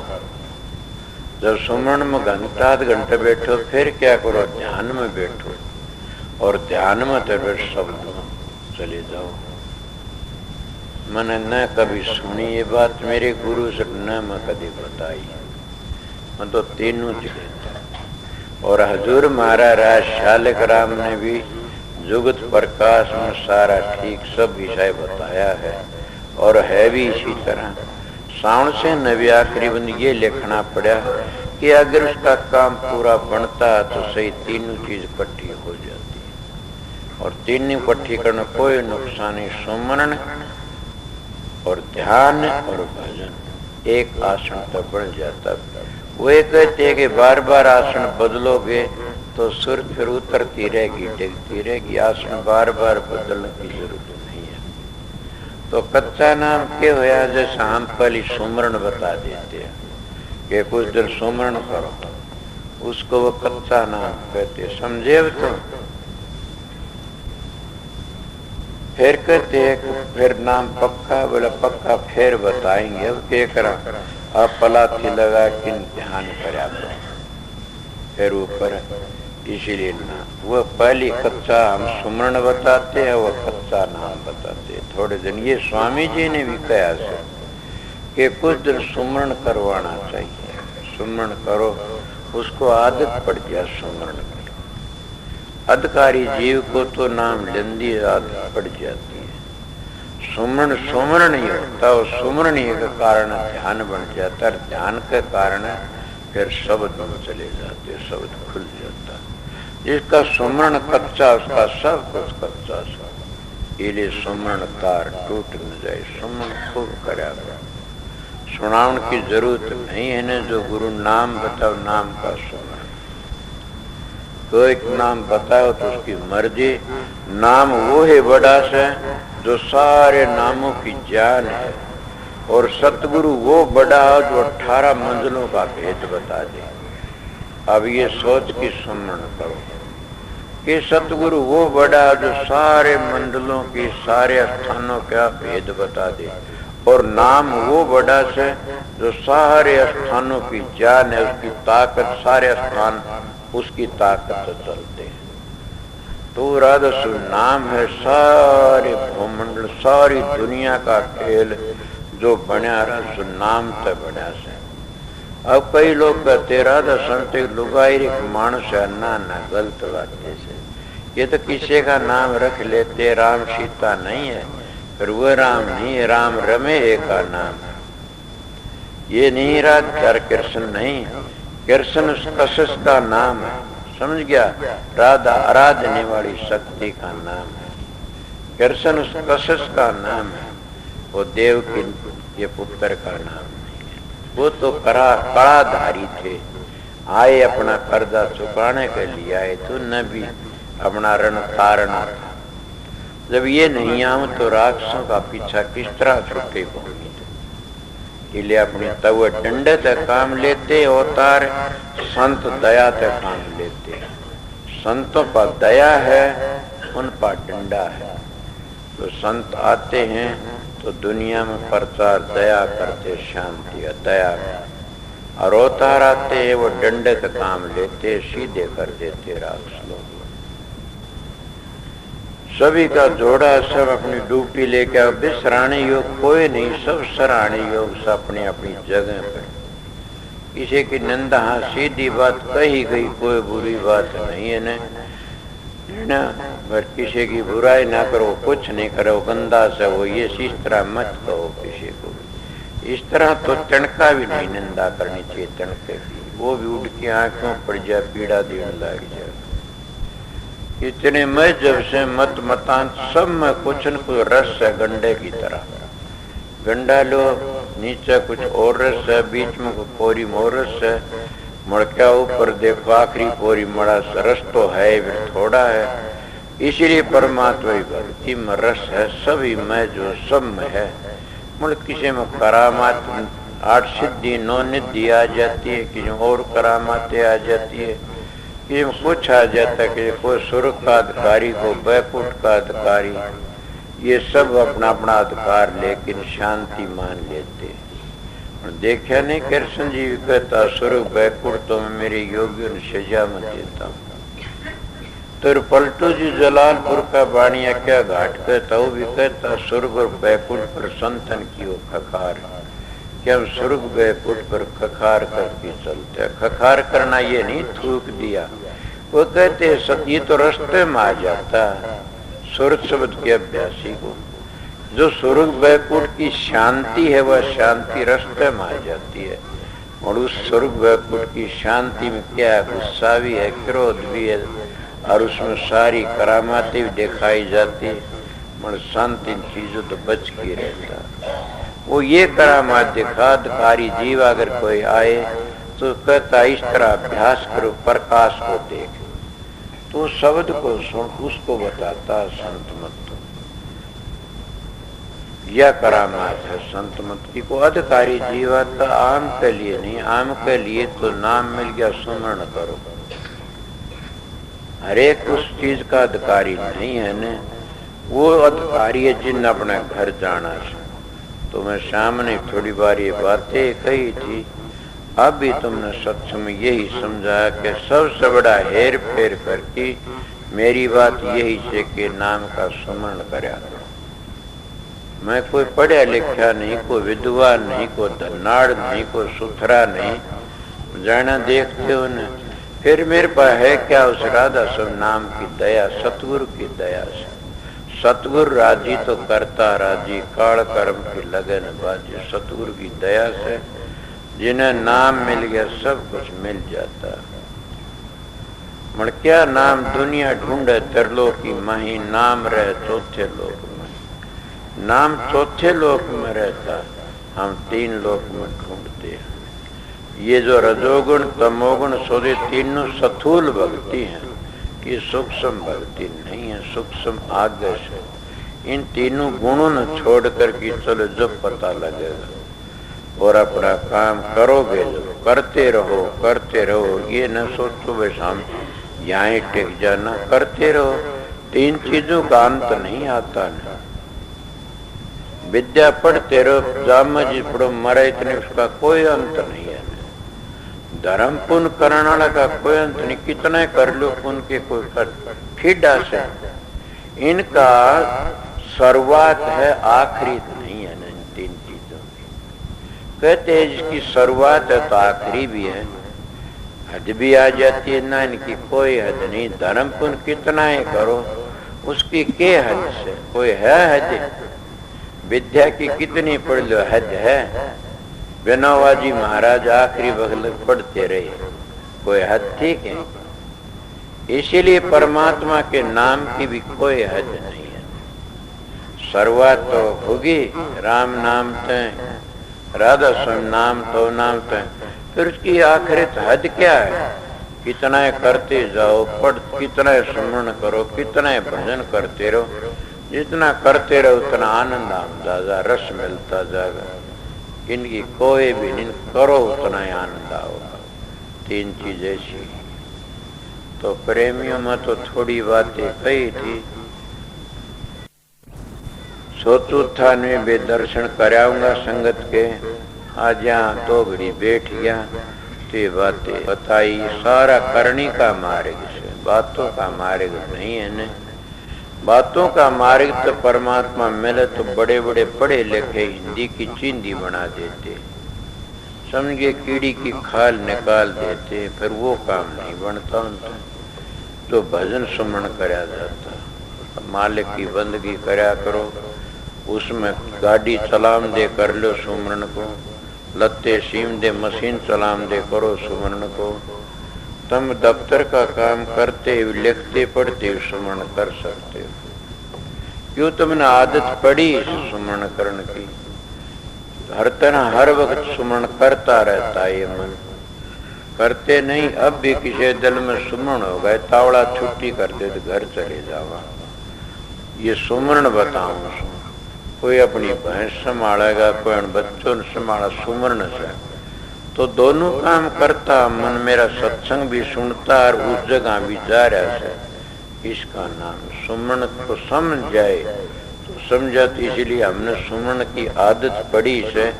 [SPEAKER 2] जब सुमरण में घंटा 8 घंटे बैठो फिर क्या करो, ध्यान में बैठो, और ध्यान में तो फिर शब्द चले जाओ। मैंने न कभी सुनी ये बात मेरे गुरु से, न मैं कभी बताई, मैं तो तीनों चीजें। और हजूर महाराज राज शालिक राम ने भी जुगत प्रकाश में सारा ठीक सब विषय बताया है, और है भी इसी तरह। साउंड से नबी आखिरी बंद ये लिखना पड़ा कि अगर उसका काम पूरा बनता तो सही तीनों चीज इकट्ठी हो जाती, और तीनों इकट्ठी करना कोई नुकसान नहीं। सुमरण और ध्यान और भजन, एक आसन तो बढ़ जाता। वो ये कहते हैं कि बार बार आसन बदलोगे तो सुर फिर उतरती रहेगी, टिकती रहेगी, आसन बार बार बदलने की जरूरत नहीं है। तो कच्चा नाम क्या होया, जैसा हम पहले सुमरण बता देते हैं कि कुछ देर सुमरण करो, उसको वो कच्चा नाम कहते, समझे? तो फिर कहते हैं फिर नाम पक्का, बोला पक्का फिर बताएंगे। अब क्या करा, आप पलाथी लगा कि ध्यान करा करो, फिर ऊपर। इसीलिए ना वो पहली कच्चा हम सुमरण बताते हैं, वो कच्चा नाम बताते हैं। थोड़े दिन ये स्वामी जी ने भी कहा से कि कुछ दिन सुमरण करवाना चाहिए, सुमरण करो, उसको आदत पड़ गया सुमरण करो। अधिकारी जीव को तो नाम लेंदी आदत पड़ जाती है। सुमरण सुमरण नहीं होता, और सुमरण ही के कारण ध्यान बन जाता है, ध्यान के कारण फिर शब्द में चले जाते, शब्द खुल जाता। जिसका सुमरण कच्चा उसका सब कुछ कच्चा सा। इले सुमरण तार टूट न जाए, सुमरण खूब करा। सुनाउन की जरूरत नहीं है न, जो गुरु नाम बताओ नाम का सुमरण। तो एक नाम बताओ तो उसकी मर्जी। नाम वो है बड़ा से जो सारे नामों की जान है, और सतगुरु वो बड़ा है जो 18 मंजिलों का भेद बता दे। अब ये सोच की सुमरण करो कि सतगुरु वो बड़ा है जो सारे मंडलों की सारे स्थानों का भेद बता दे, और नाम वो बड़ा से जो सारे स्थानों की जान है, उसकी ताकत, सारे स्थान उसकी ताकत से चलते हैं। तो राधा सु नाम है सारे भूमंडल सारी दुनिया का खेल जो बना रहा सु नाम तो बना से। अब कई लोग कहते राधा संत लुगाई एक मानस है, ना ना गलत बातें से। ये तो किसी का नाम रख लेते, राम सीता नहीं है, फिर वो राम नहीं है, राम रमे का नाम है। ये नहीं राधा कृष्ण नहीं, कृष्ण कशिश का नाम है, समझ गया। राधा आराधने वाली शक्ति का नाम है, कृष्ण कशिश का नाम है। वो देव की ये पुत्र का नाम नहीं है। वो तो कड़ाधारी थे, आए अपना कर्जा चुकाने के लिए आए, तो नबी अपना रण तारना था। जब ये नहीं आऊं तो राक्षसों का पीछा किस तरह छूटे भूमि। इसलिए अपनी तब डंडे तक काम लेते, अवतार संत दया तक काम लेते। संतों पर दया है, उन पर डंडा है। तो संत आते हैं तो दुनिया में प्रचार दया करते, शांति दया, और अवतार आते हैं वो डंडे तक काम लेते, सीधे कर देते राक्षस लोग। सभी का जोड़ा, सब अपनी ड्यूटी लेके। विसराने योग कोई नहीं, सब सराहने योग, सब अपनी अपनी जगह पर। किसी की निंदा, हाँ सीधी बात कही गई, कोई बुरी बात नहीं है ना। पर किसी की बुराई ना करो, कुछ नहीं करो, गंदा से वो ये इस तरह मत कहो किसी को। इस तरह तो तणका भी नहीं निंदा करनी चाहिए, तणके की वो भी उड़ के आंखों पड़ जाए, पीड़ा देने लग जाए। इतने मजहब से मत मतांत सब में कुछ न कुछ रस है, गंडे की तरह। गंडा लो, नीचे कुछ और रस है, बीच में कुछ पोरी मोर रस है, मड़का ऊपर देखो आखिरी पोरी मड़ा रस तो है, फिर थोड़ा है। इसीलिए परमात्मा की भक्ति में रस है, सभी में जो सब में है। मतलब किसी में करामात 8 सिद्धि 9 निधि आ जाती है, किसी में और करामातें आ जाती है, किसी में कुछ आ जाता है, कि कोई स्वर्ग का अधिकारी, को बैकुंठ का अधिकारी। ये सब अपना अपना अधिकार लेकिन शांति मान लेते। और देखा नहीं कृष्ण जी कहता स्वर्ग बैकुंठ तो मैं मेरे योगियों ने सजा में देता हूँ। तो पलटू जी जलालपुर का बाणिया क्या घाट कहता, वो भी कहता स्वर्ग और बैकुंठ पर संतन की हो खखार। क्या हम स्वर्ग बैकुंठ पर खखार करके चलते हैं। खखार करना ये नहीं थूक दिया, वो कहते ये तो रास्ते में आ जाता स्वर्ग शब्द के अभ्यासी को। जो स्वर्ग बैकुंठ की शांति है वह शांति रास्ते में आ जाती है। और उस स्वर्ग बैकुंठ की शांति में क्या है, गुस्सा भी है, क्रोध भी है, और उसमें सारी करामातें भी दिखाई जाती, मगर शांति इन चीजों तो बच के रहता। वो ये करामात दिखा, अधिकारी जीव अगर कोई आए तो कहता इस तरह अभ्यास करो, प्रकाश को देख, तो शब्द को सुन, उसको बताता संत मत। यह करामात है संत मत की। को अधिकारी जीवाता आम के लिए नहीं, आम के लिए तो नाम मिल गया, सुमरण करो। हरेक उस चीज का अधिकारी नहीं है न, वो अधिकारी है जिन अपने घर जाना है। तो मैं सामने थोड़ी बार ये बातें कही थी, अब भी तुमने सच में यही समझाया कि सबसे बड़ा हेर फेर करके मेरी बात यही है कि नाम का सुमरण करा करो। मैं कोई पढ़ा लिखा नहीं, कोई विद्वान नहीं, कोई धनाड़ नहीं, कोई सुथरा नहीं, जाना देखते हो न। फिर मेरे पास है क्या उस राधा सब नाम की दया, सतगुरु की दया से। सतगुरु राजी तो करता राजी, काल कर्म की लगन बाजी। सतगुरु की दया से जिन्हें नाम मिल गया सब कुछ मिल जाता। मर क्या नाम दुनिया ढूंढे त्रिलोकी माही, नाम रहे चौथे लोक में। नाम चौथे लोक में रहता, हम तीन लोक में ढूंढते हैं। ये जो रजोगुण तमोगुण सोदे तीनों स्थूल भक्ति है, ये सूक्ष्म भक्ति नहीं है। सूक्ष्म आगे से इन तीनों गुणों ने छोड़ कर के चलो जब पता लगेगा। और अपना काम करोगे जो करते रहो, ये न सोचो बस हम यहाँ टिक जाना, करते रहो। तीन चीजों का अंत नहीं आता ना। विद्या पढ़ते रहो, जाम जी पढ़ो, मरे इतने, उसका कोई अंत नहीं है। धर्म पुण्य करने वाला का कोई अंत नहीं, कितना कर लो पुण्य के कोई फिडा से। इनका शुरुआत है, आखिरी नहीं है। इन तीन चीजों की कहते हैं जिसकी शुरुआत है तो आखिरी भी है। हद भी आ जाती है ना, इनकी कोई हद नहीं। धर्म पुण्य कितना ही करो, उसकी के हद से कोई है हद? विद्या की कितनी पढ़ लो, हद है? बेनवाजी महाराज आखिरी वक्त पढ़ते रहे, कोई हद ठीक है? इसीलिए परमात्मा के नाम की भी कोई हद नहीं है। शुरुआत तो होगी राम नाम तय, राधा स्वामी नाम तो नाम तय, फिर उसकी आखिरत हद क्या है? कितना करते जाओ, पढ़, कितना स्मरण करो, कितना भजन करते रहो। जितना करते रहो उतना आनंद आमदा, रस मिलता जाएगा। इनकी कोई भी नहीं, करो उतना ही आनंद आओगा। तीन चीज ऐसी। तो प्रेमियों में तो थोड़ी बातें कही थी। सोचू था मैं भी दर्शन कराऊंगा संगत के। आज यहाँ तो घड़ी बैठ गया तो ये बातें बताई। सारा करनी का मार्ग से, बातों का मार्ग नहीं है न। बातों का मार्ग तो परमात्मा मिले तो बड़े बड़े पढ़े लिखे हिंदी की चिंदी बना देते, समझे कीड़ी की खाल निकाल देते, फिर वो काम नहीं बनता उनका। तो भजन सुमरण कराया जाता। मालिक की बंदगी कराया करो, उसमें गाड़ी चलाम दे कर लो सुमरण को, लत्ते सीम दे मशीन चलाम दे करो सुमरण को। तुम दफ्तर का काम करते लिखते पढ़ते सुमरण कर सकते हो। क्यों तुमने आदत पड़ी सुमरण करने की? हर तरह हर वक्त सुमरण करता रहता है ये मन, करते नहीं। अब भी किसी दिल में सुमरण हो गए, तावड़ा छुट्टी करते तो घर चले जावा। ये सुमरण बताऊं, कोई अपनी भैंस संभालेगा, कोई बच्चों ने संभाला सुमरण से, तो दोनों काम करता। मन मेरा सत्संग भी सुनता और उस जगह भी जा रहा है। इसका नाम सुमरण को समझ जाए तो समझा। इसलिए हमने सुमरण की आदत पड़ी से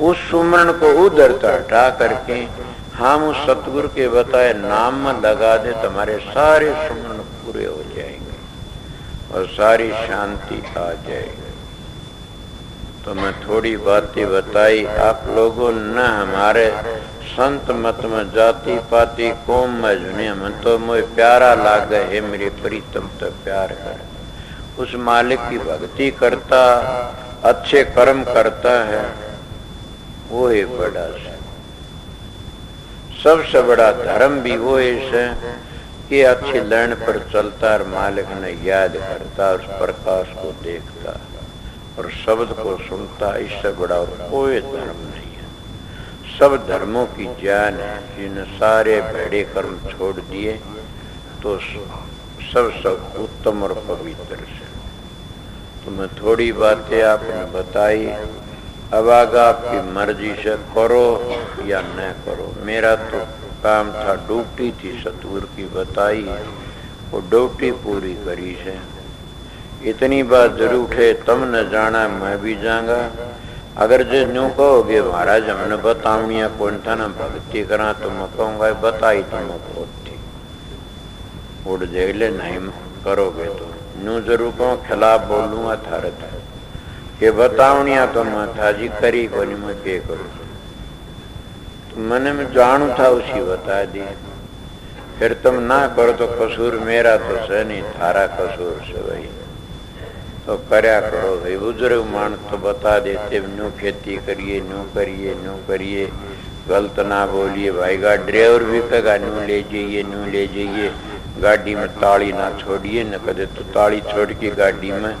[SPEAKER 2] उस सुमरण को उधरता हटा करके हम उस सतगुरु के बताए नाम में लगा दे, तुम्हारे सारे सुमरण पूरे हो जाएंगे और सारी शांति आ जाएगी। तो मैं थोड़ी बातें बताई। आप लोगों ने हमारे संत मत में जाति पाति कौम में जुने मन तो मुझे प्यारा लाग है, मेरे प्रीतम तो प्यार कर। उस मालिक की भक्ति करता, अच्छे कर्म करता है, वो ही बड़ा से। सबसे बड़ा धर्म भी वो है कि अच्छी लाइन पर चलता और मालिक ने याद करता, उस प्रकाश को देखता और शब्द को सुनता। इससे बड़ा कोई धर्म नहीं है। सब धर्मों की जान है। जिन्हें सारे भेड़े कर्म छोड़ दिए तो सब उत्तम और पवित्र से। तो मैं थोड़ी बातें आपने बताई। अब आगे आपकी मर्जी से करो या न करो। मेरा तो काम था, ड्यूटी थी सतगुरु की बताई, वो ड्यूटी पूरी करी से। इतनी बात जरूर उठे तब न जाना, मैं भी जाऊंगा। अगर जो न्यू कहोगे महाराज हमने बतावनिया कौन था ना भक्ति करा, तो मैं कहूँगा बताई तो मैं बहुत थी, उड़ जेले नहीं करोगे तो न्यू जरूर कहूँ, खिलाफ बोलूँगा थारे था कि बतावनिया तो मैं था जी करी को नहीं, मैं क्या करूँ। तो मैंने में जानू था उसी बता दी। फिर तुम ना करो तो कसूर मेरा तो से नहीं, थारा कसूर से वही तो करया करो भाई। बुजुर्ग मान तो बता देते, न्यू खेती करिए, न्यू करिए, न्यू करिए, गलत ना बोलिए भाई। गा ड्राइवर भी कहेगा न्यू ले जाइए, न्यू ले जाइए, गाड़ी में ताली ना छोड़िए, न कदे तो ताली छोड़ के गाड़ी में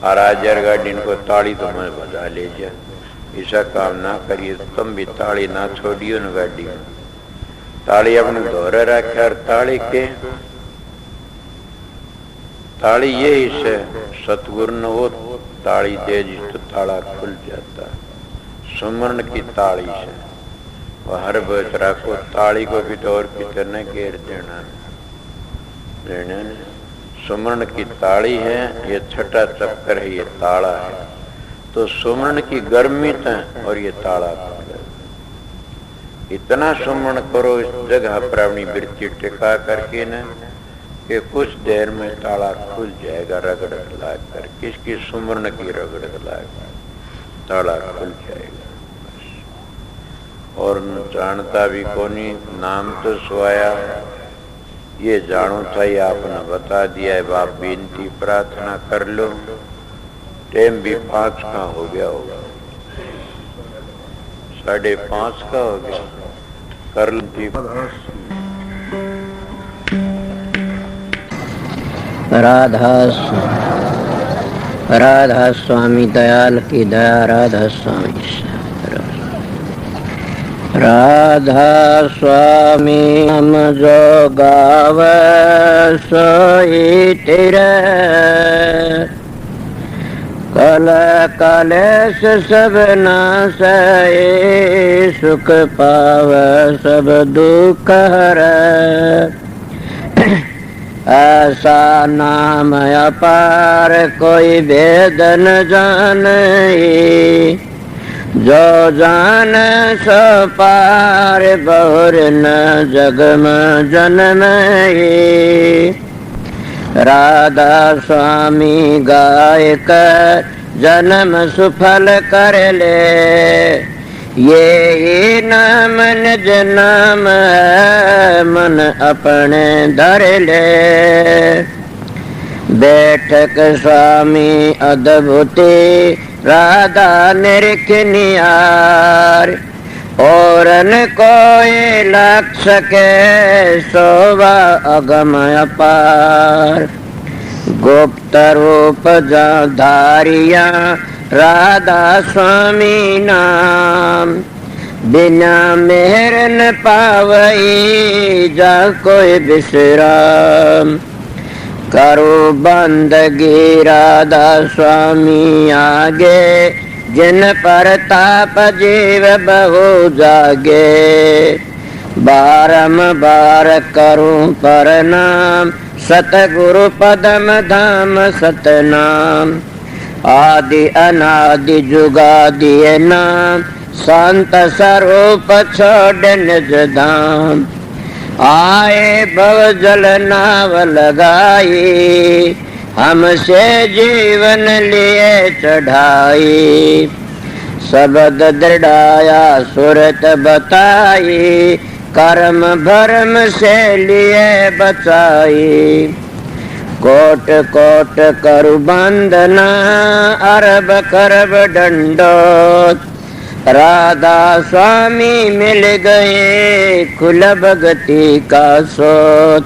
[SPEAKER 2] और आजार गाड़ी को ताली तो मैं बजा ले जा, ऐसा काम ना करिए। तुम भी ताली ना छोड़ियो न गाड़ी में, ताली अपने दोहरे रखे। और ताली यही से सतगुरु न हो ताली दे जिस तो ताला खुल जाता। सुमरण की ताली से वह हर बचरा को ताली को भी दौर की तरह घेर देना। सुमरण की ताली है, ये छठा चक्कर है, ये ताला है। तो सुमरण की गर्मी था और ये ताला खुल। इतना सुमरण करो इस जगह पर अपनी वृत्ति टिका करके न कि कुछ देर में ताला खुल जाएगा। रगड़त लाग कर किसकी सुमरण की रगड़त लाग ताला खुल जाएगा। और जानता भी कोनी, नाम तो सुआया, ये जानो था, ये आपने बता दिया है। बाप बेनती प्रार्थना कर लो। टाइम भी 5 का हो गया होगा, 5:30 का हो गया। कर ली
[SPEAKER 3] राधा स्वामी दयाल की दया। राधा स्वामी राधा स्वामी हम जो गाव सोई तेरे, कल कलेश सब नासै, सुख पाव सब दुख हरै। ऐसा नाम अपार कोई भेद न जाने, जो जान सो पार बहुर न जग में जन्मे। राधा स्वामी गाय कर जन्म सुफल कर ले, ये नाम निज नाम है, मन अपने धर ले। बैठक स्वामी अद्भुति राधा निरखनियार, और न कोई लख सके शोभा अगम अपार। गुप्त रूप जा धारिया राधा स्वामी नाम, बिना मेहर न पावई जा कोई विश्राम। करो बंदगी राधा स्वामी आगे, जिन पर ताप जीव बहु जागे। बारंबार करूं प्रणाम, सतगुरु पदम धाम सतनाम। आदि अनादि जुगादि नाम, संत स्वरूप छोड़ निज धाम। आए भव जल नाव लगाई, हमसे जीवन लिए चढ़ाई। शब्द दृढ़ाया सुरत बताई, कर्म भरम से लिए बचाई। कोट कोट करु बंदना, अरब करब दंडोत। राधा स्वामी मिल गए खुल भगति का सोत।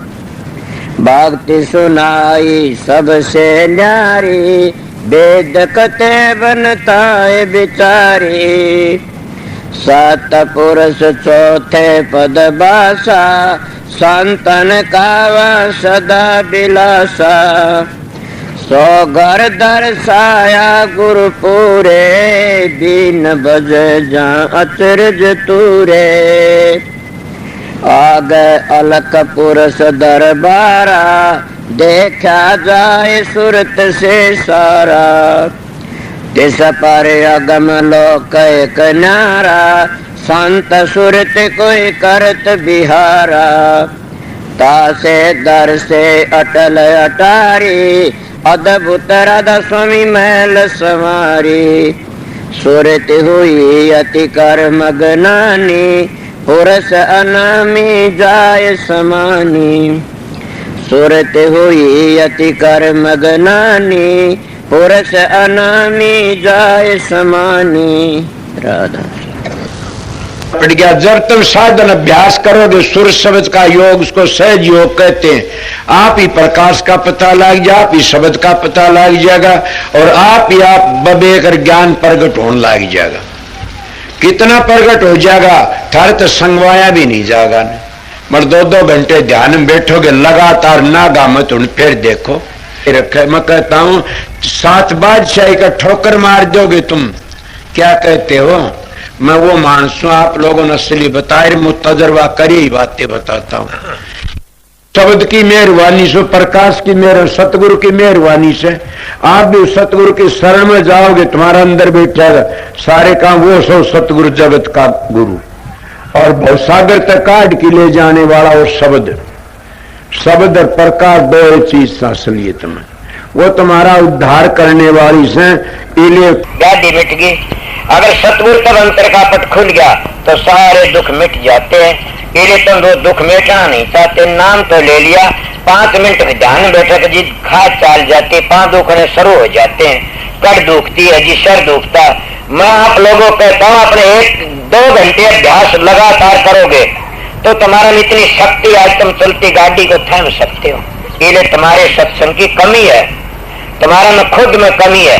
[SPEAKER 3] भक्ति सुनाई सबसे न्यारी, वेद कते बनताए बिचारी। सात पुरुष चौथे पद बासा, संतन कावा सदा बिलासा। सो घर दर्शाया गुरु पूरे, दीन बज जा अचरज तूरे। आग अलक पुरुष दरबारा, देखा जाए सुरत से सारा। तिस पर अगम लोक एक न्यारा, संत सुरत कोई करत बिहारा। तासे दर से अटल अटारी, अद्भुत राधा स्वामी महल संवारी। सुरत हुई अति कर मगनानी, पुरुष अनामी जाय समानी। सुरत हुई अति कर मगनानी, पुरुष अनामी जाय समानी। राधा
[SPEAKER 4] पड़ गया। जब तुम साधन अभ्यास करोगे सुर शब्द का योग, उसको सहज योग कहते हैं, आप ही प्रकाश का पता लग जाए, आप ही शब्द का पता लग जाएगा और आप ही आप बबेकर ज्ञान प्रगट होने लग जाएगा। कितना प्रगट हो जाएगा, थारे तो संगवाया भी नहीं जाएगा। मगर 2-2 घंटे ध्यान में बैठोगे लगातार, नागा मत उन फिर देखो रखे। मैं कहता हूं 7 बादशाही का ठोकर मार दोगे तुम, क्या कहते हो? मैं वो मानस हूं, आप लोगों ने असली बताए, मुझ तजर्बा करी ही बातें बताता हूं। शब्द की मेहरबानी से, प्रकाश की मेहर, सतगुरु की मेहरबानी से आप भी सतगुरु की शरण में जाओगे, तुम्हारा अंदर बैठेगा सारे काम वो सो सतगुरु जगत का गुरु और भवसागर तक काट के ले जाने वाला वो शब्द। शब्द और प्रकाश दो चीज असलियत में वो तुम्हारा उद्धार करने वाली से। इले
[SPEAKER 3] गाड़ी मिट गई। अगर सतगुरु तब अंतर का पट खुल गया तो सारे दुख मिट जाते हैं। इले तुम वो दुख मिटाना नहीं चाहते, नाम तो ले लिया, 5 मिनट में ध्यान बैठे तो जी खाद चाल जाती, 5 दुखने शुरू हो जाते हैं, कड़ दुखती है जी, सर दुखता। मैं आप लोगों को कहता हूँ अपने 1-2 घंटे अभ्यास लगातार करोगे तो तुम्हारा में इतनी शक्ति, आज तुम चलती गाड़ी को थाम सकते हो। इले तुम्हारे सत्संग की कमी है, तुम्हारा में खुद में कमी है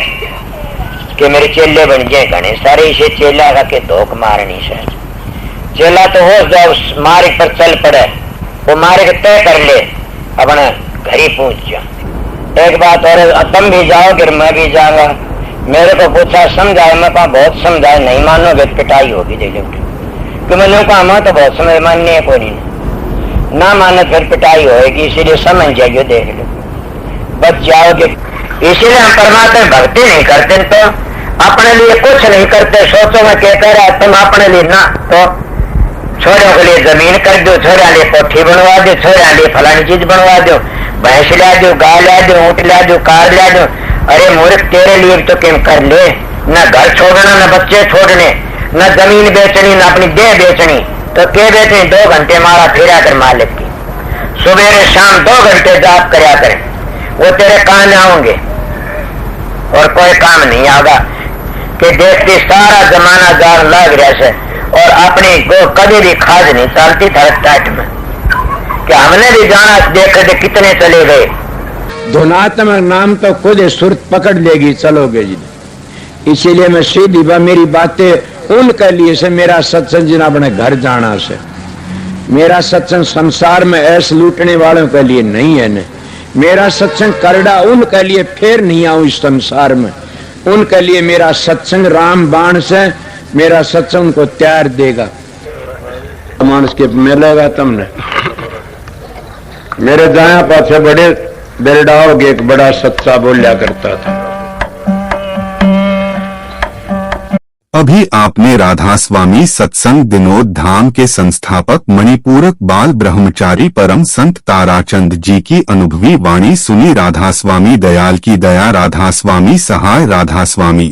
[SPEAKER 3] कि मेरे चेले बन जाए घने सारे, इसे चेला का के धोख मारनी से। चेला तो हो जाओ मार्ग पर चल पड़े, वो मार्ग तय कर ले, अपने घर ही पहुंच जाओ। एक बात और, तुम भी जाओगे मैं भी जाऊंगा। मेरे को पूछा समझाए, मैं कहा बहुत समझाए, नहीं मानोगे पिटाई होगी दे लोगे। कि मैंने कहा मैं तो बहुत समझ माननी है, कोई नहीं ना मानो फिर पिटाई होगी, इसीलिए समझ जाइए, देख लो बच जाओगे। इसीलिए हम परमात्मा भक्ति नहीं करते तो अपने लिए कुछ नहीं करते। सोचो मैं क्या कह रहा, तुम अपने लिए ना तो छोरों के लिए जमीन कर दो, छोरा लिए कोठी बनवा दो, छोरा लिए फलानी चीज बनवा दो, भैंस ला दो, गाय ला दो, ऊँट ला दो, कार ला दो। अरे मूर्ख, तेरे लिए तो क्या कर ले, न घर छोड़ना, न बच्चे छोड़ने, न जमीन बेचनी, न अपनी देह बेचनी, तो क्या बेचनी? 2 घंटे मारा फिरा कर मालिक की, सुबह शाम 2 घंटे जाप करया करें, वो तेरे काम आएंगे और कोई काम नहीं आगा। कि देखती सारा जमाना जान लग रहा से और अपनी गो कभी भी खाद नहीं चलती था टाइट में, कि हमने भी जाना देख थे कितने चले गए।
[SPEAKER 4] धुनात्मक नाम तो खुद सुरत पकड़ लेगी, चलोगे जी। इसीलिए मैं सीधी बात, मेरी बातें उनके लिए से, मेरा सत्संग जिन अपने घर जाना से, मेरा सत्संग संसार में ऐसे लूटने वालों के लिए नहीं है। न मेरा सत्संग करड़ा उनके लिए फिर नहीं आऊं इस संसार में, उनके लिए मेरा सत्संग राम बाण से, मेरा सत्संग उनको त्यार देगा। मानस के मिलेगा तुमने मेरे दाया पासे बड़े बेरडाओगे, एक बड़ा सच्चा बोलिया करता था।
[SPEAKER 1] अभी आपने राधा स्वामी सत्संग विनोद धाम के संस्थापक मणिपूरक बाल ब्रह्मचारी परम संत ताराचंद जी की अनुभवी वाणी सुनी। राधा स्वामी दयाल की दया, राधा स्वामी सहाय, राधा स्वामी।